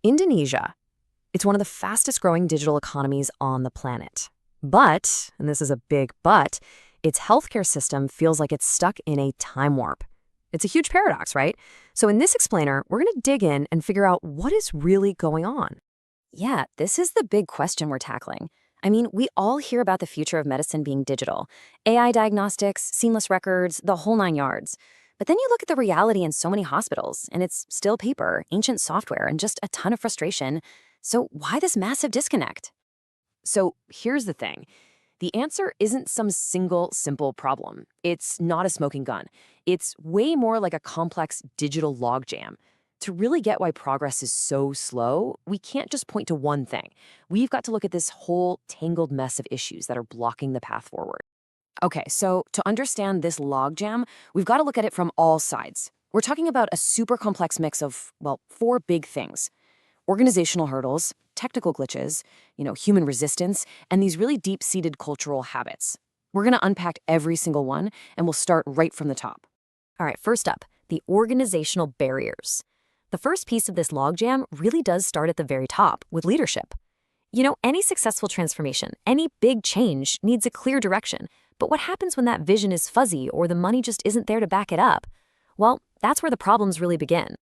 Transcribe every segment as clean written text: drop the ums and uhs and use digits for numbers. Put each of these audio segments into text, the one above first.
Indonesia. It's one of the fastest growing digital economies on the planet. But, and this is a big but, its healthcare system feels like it's stuck in a time warp. It's a huge paradox, right? So in this explainer, we're going to dig in and figure out what is really going on. Yeah, this is the big question we're tackling. I mean, we all hear about the future of medicine being digital. AI diagnostics, seamless records, the whole nine yards. But then you look at the reality in so many hospitals, and it's still paper, ancient software, and just a ton of frustration. So why this massive disconnect? So here's the thing. The answer isn't some single, simple problem. It's not a smoking gun. It's way more like a complex digital logjam. To really get why progress is so slow, we can't just point to one thing. We've got to look at this whole tangled mess of issues that are blocking the path forward. Okay, so to understand this logjam, we've got to look at it from all sides. We're talking about a super complex mix of, well, four big things. Organizational hurdles, technical glitches, human resistance, and these really deep-seated cultural habits. We're going to unpack every single one, and we'll start right from the top. All right, first up, the organizational barriers. The first piece of this logjam really does start at the very top, with leadership. Any successful transformation, any big change needs a clear direction. But what happens when that vision is fuzzy or the money just isn't there to back it up? Well, that's where the problems really begin.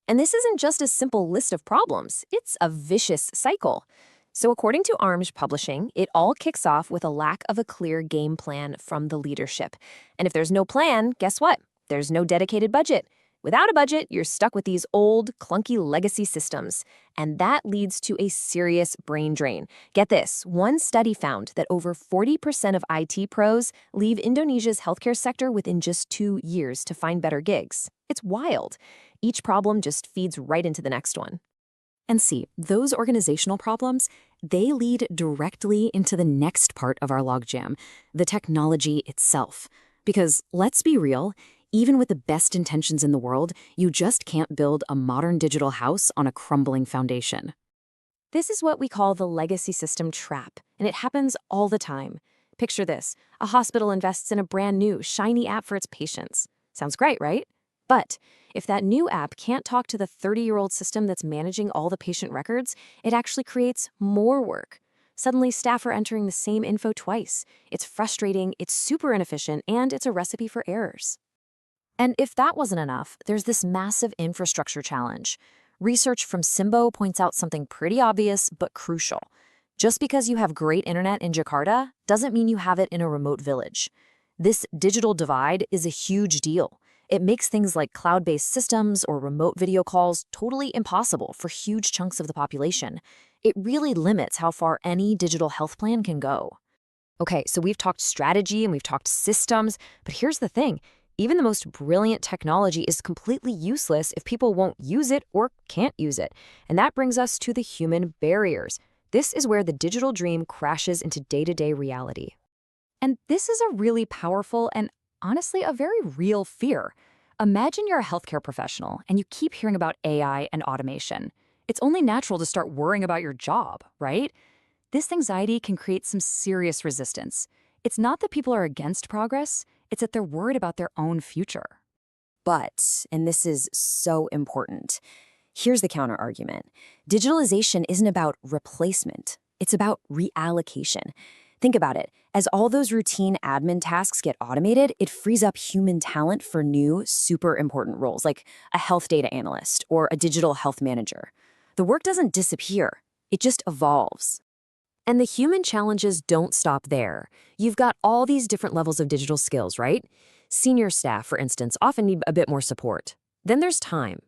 And this isn't just a simple list of problems, it's a vicious cycle. So according to Arms Publishing, it all kicks off with a lack of a clear game plan from the leadership. And if there's no plan, guess what? There's no dedicated budget. Without a budget, you're stuck with these old, clunky legacy systems. And that leads to a serious brain drain. Get this, one study found that over 40% of IT pros leave Indonesia's healthcare sector within just 2 years to find better gigs. It's wild. Each problem just feeds right into the next one. And see, those organizational problems, they lead directly into the next part of our logjam, the technology itself. Because let's be real, even with the best intentions in the world, you just can't build a modern digital house on a crumbling foundation. This is what we call the legacy system trap, and it happens all the time. Picture this, a hospital invests in a brand new, shiny app for its patients. Sounds great, right? But if that new app can't talk to the 30-year-old system that's managing all the patient records, it actually creates more work. Suddenly, staff are entering the same info twice. It's frustrating, it's super inefficient, and it's a recipe for errors. And if that wasn't enough, there's this massive infrastructure challenge. Research from Simbo points out something pretty obvious but crucial. Just because you have great internet in Jakarta doesn't mean you have it in a remote village. This digital divide is a huge deal. It makes things like cloud-based systems or remote video calls totally impossible for huge chunks of the population. It really limits how far any digital health plan can go. Okay, so we've talked strategy and we've talked systems, but here's the thing. Even the most brilliant technology is completely useless if people won't use it or can't use it. And that brings us to the human barriers. This is where the digital dream crashes into day-to-day reality. And this is a really powerful and honestly a very real fear. Imagine you're a healthcare professional and you keep hearing about AI and automation. It's only natural to start worrying about your job, right? This anxiety can create some serious resistance. It's not that people are against progress, it's that they're worried about their own future. But, and this is so important, here's the counter-argument. Digitalization isn't about replacement. It's about reallocation. Think about it. As all those routine admin tasks get automated, it frees up human talent for new, super important roles, like a health data analyst or a digital health manager. The work doesn't disappear. It just evolves. And the human challenges don't stop there. You've got all these different levels of digital skills, right? Senior staff, for instance, often need a bit more support. Then there's time.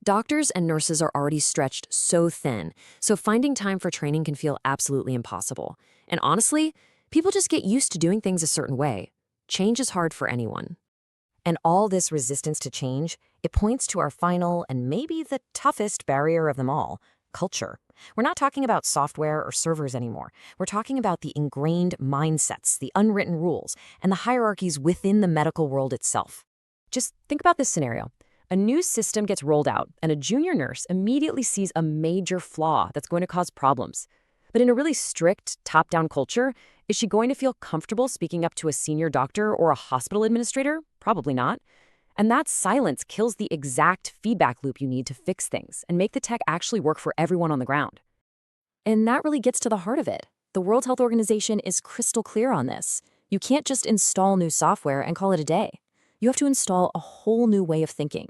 Doctors and nurses are already stretched so thin, so finding time for training can feel absolutely impossible. And honestly, people just get used to doing things a certain way. Change is hard for anyone. And all this resistance to change, it points to our final and maybe the toughest barrier of them all, culture. We're not talking about software or servers anymore. We're talking about the ingrained mindsets, the unwritten rules, and the hierarchies within the medical world itself. Just think about this scenario. A new system gets rolled out, and a junior nurse immediately sees a major flaw that's going to cause problems. But in a really strict, top-down culture, is she going to feel comfortable speaking up to a senior doctor or a hospital administrator? Probably not. And that silence kills the exact feedback loop you need to fix things and make the tech actually work for everyone on the ground. And that really gets to the heart of it. The World Health Organization is crystal clear on this. You can't just install new software and call it a day. You have to install a whole new way of thinking.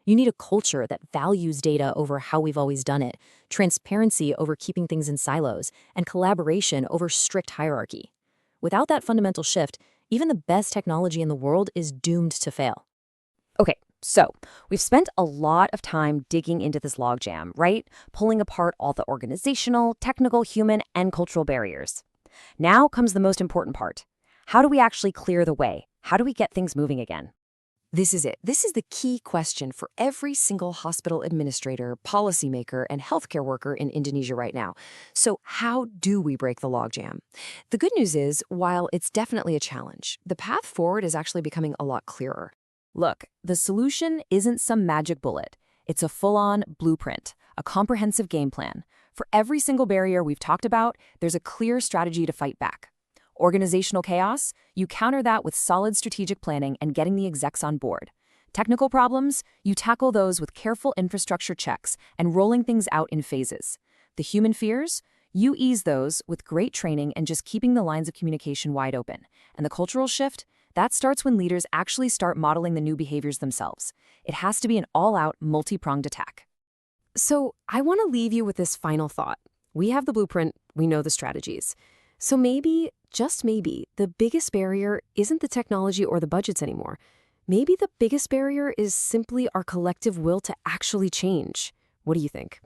You need a culture that values data over how we've always done it, transparency over keeping things in silos, and collaboration over strict hierarchy. Without that fundamental shift, even the best technology in the world is doomed to fail. Okay, so we've spent a lot of time digging into this logjam, right? Pulling apart all the organizational, technical, human, and cultural barriers. Now comes the most important part. How do we actually clear the way? How do we get things moving again? This is it. This is the key question for every single hospital administrator, policymaker, and healthcare worker in Indonesia right now. So how do we break the logjam? The good news is, while it's definitely a challenge, the path forward is actually becoming a lot clearer. Look, the solution isn't some magic bullet. It's a full-on blueprint, a comprehensive game plan. For every single barrier we've talked about, there's a clear strategy to fight back. Organizational chaos, you counter that with solid strategic planning and getting the execs on board. Technical problems, you tackle those with careful infrastructure checks and rolling things out in phases. The human fears, you ease those with great training and just keeping the lines of communication wide open. And the cultural shift, that starts when leaders actually start modeling the new behaviors themselves. It has to be an all-out, multi-pronged attack. So I want to leave you with this final thought. We have the blueprint, we know the strategies. So maybe, just maybe, the biggest barrier isn't the technology or the budgets anymore. Maybe the biggest barrier is simply our collective will to actually change. What do you think?